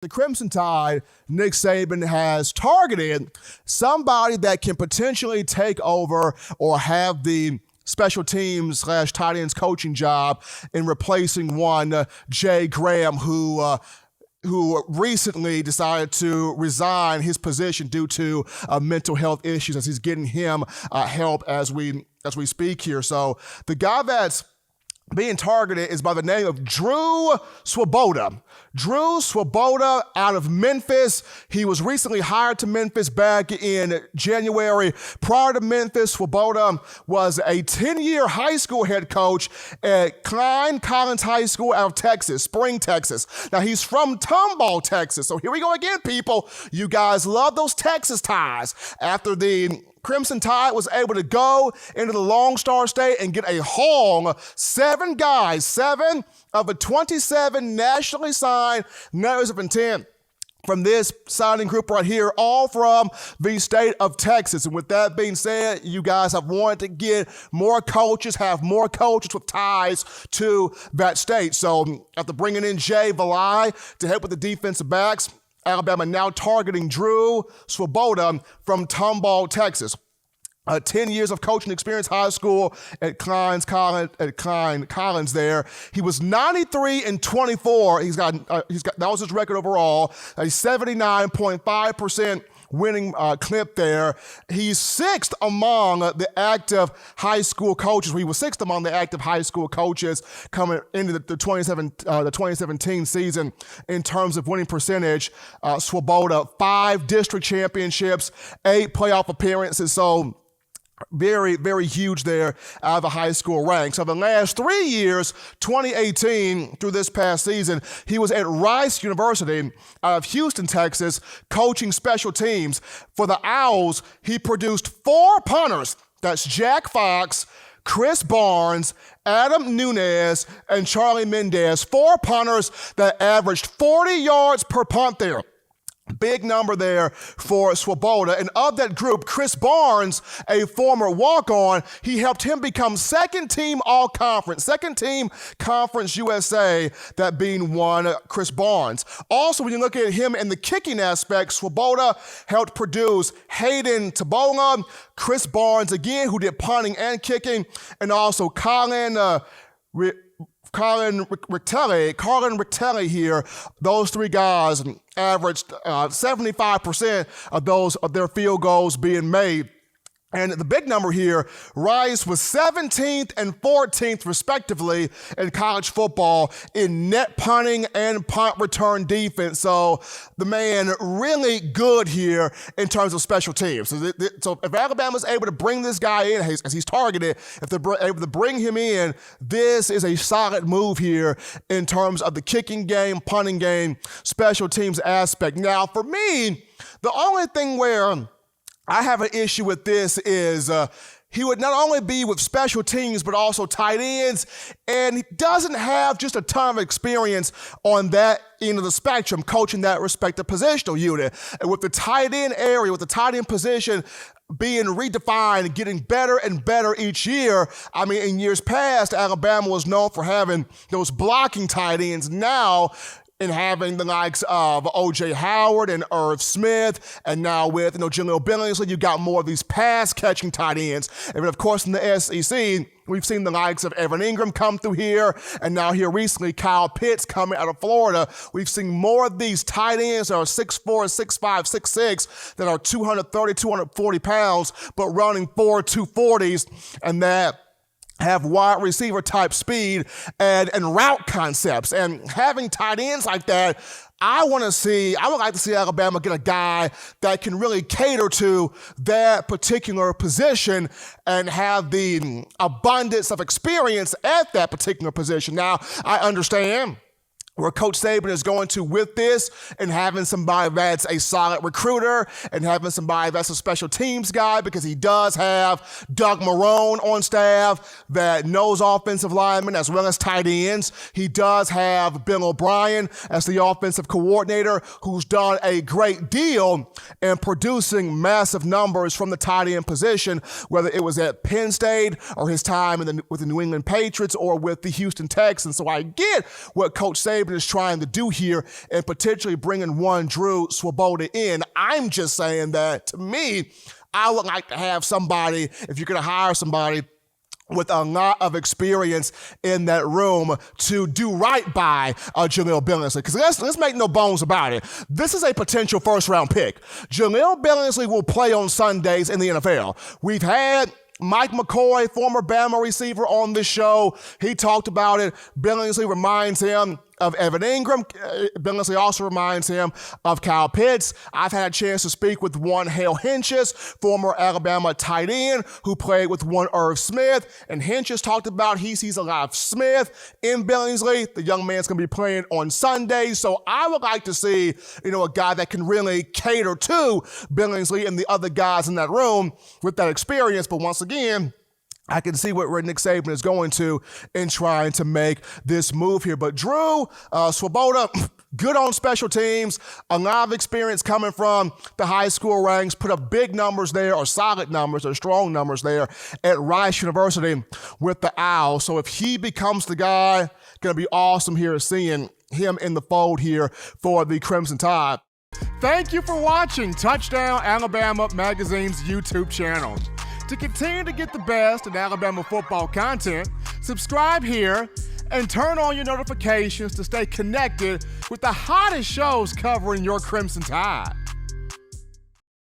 The Crimson Tide, Nick Saban, has targeted somebody that can potentially take over or have the special teams / tight ends coaching job in replacing one Jay Graham, who recently decided to resign his position due to mental health issues, as he's getting him help as we speak here. So the guy that's being targeted is by the name of Drew Svoboda. Drew Svoboda out of Memphis. He was recently hired to Memphis back in January. Prior to Memphis, Svoboda was a 10-year high school head coach at Klein Collins High School out of Texas, Spring, Texas. Now, he's from Tomball, Texas. So here we go again, people. You guys love those Texas ties. After the Crimson Tide was able to go into the Lone Star State and get a haul, 7 guys, 7 of the 27 nationally signed letters of intent from this signing group right here, all from the state of Texas. And with that being said, you guys have wanted to get more coaches, have more coaches with ties to that state. So after bringing in Jay Valai to help with the defensive backs, Alabama now targeting Drew Svoboda from Tomball, Texas. 10 years of coaching experience, high school at Klein Collins there. He was 93-24. He's got that was his record overall. A 79.5% winning clip there. He's 6th among the active high school coaches. He was 6th among the active high school coaches coming into the 2017 season in terms of winning percentage. Svoboda, 5 district championships, 8 playoff appearances. So very, very huge there out of the high school ranks. So the last 3 years, 2018 through this past season, he was at Rice University out of Houston, Texas, coaching special teams. For the Owls, he produced 4 punters. That's Jack Fox, Chris Barnes, Adam Nunez, and Charlie Mendez. 4 punters that averaged 40 yards per punt there. Big number there for Svoboda. And of that group, Chris Barnes, a former walk-on, he helped him become second-team All-Conference, second-team Conference USA, that being one Chris Barnes. Also, when you look at him in the kicking aspect, Svoboda helped produce Hayden Tabola, Chris Barnes again, who did punting and kicking, and also Colin Rictelli here. Those 3 guys averaged 75% of their field goals being made. And the big number here, Rice was 17th and 14th, respectively, in college football in net punting and punt return defense. So the man really good here in terms of special teams. So if Alabama's able to bring this guy in, as he's targeted, if they're able to bring him in, this is a solid move here in terms of the kicking game, punting game, special teams aspect. Now, for me, the only thing where I have an issue with this is he would not only be with special teams, but also tight ends, and he doesn't have just a ton of experience on that end of the spectrum, coaching that respective positional unit. And with the tight end area, with the tight end position being redefined and getting better and better each year, I mean, in years past, Alabama was known for having those blocking tight ends. Now, in having the likes of O.J. Howard and Irv Smith, and now with Jaleel Billingsley, you got more of these pass-catching tight ends. And of course, in the SEC, we've seen the likes of Evan Ingram come through here, and now here recently, Kyle Pitts coming out of Florida. We've seen more of these tight ends that are 6'4", 6'5", 6'6", that are 230, 240 pounds, but running 4.240s, and that have wide receiver type speed and route concepts. And having tight ends like that, I would like to see Alabama get a guy that can really cater to that particular position and have the abundance of experience at that particular position. Now, I understand where Coach Saban is going to with this, and having somebody that's a solid recruiter and having somebody that's a special teams guy, because he does have Doug Marrone on staff that knows offensive linemen as well as tight ends. He does have Bill O'Brien as the offensive coordinator, who's done a great deal in producing massive numbers from the tight end position, whether it was at Penn State or his time with the New England Patriots or with the Houston Texans. So I get what Coach Saban Saban is trying to do here and potentially bringing one Drew Svoboda in. I'm just saying that, to me, I would like to have somebody, if you're going to hire somebody with a lot of experience in that room to do right by Jaleel Billingsley. Because let's make no bones about it. This is a potential first-round pick. Jaleel Billingsley will play on Sundays in the NFL. We've had Mike McCoy, former Bama receiver, on this show. He talked about it. Billingsley reminds him of Evan Ingram. Billingsley also reminds him of Kyle Pitts. I've had a chance to speak with one Hale Henches, former Alabama tight end, who played with one Irv Smith. And Henches talked about he sees a lot of Smith in Billingsley. The young man's going to be playing on Sundays. So I would like to see, a guy that can really cater to Billingsley and the other guys in that room with that experience. But once again, I can see where Nick Saban is going to in trying to make this move here. But Drew Svoboda, good on special teams, a lot of experience coming from the high school ranks, put up big numbers there, or solid numbers, or strong numbers there at Rice University with the Owls. So if he becomes the guy, going to be awesome here seeing him in the fold here for the Crimson Tide. Thank you for watching Touchdown Alabama Magazine's YouTube channel. To continue to get the best in Alabama football content, subscribe here and turn on your notifications to stay connected with the hottest shows covering your Crimson Tide.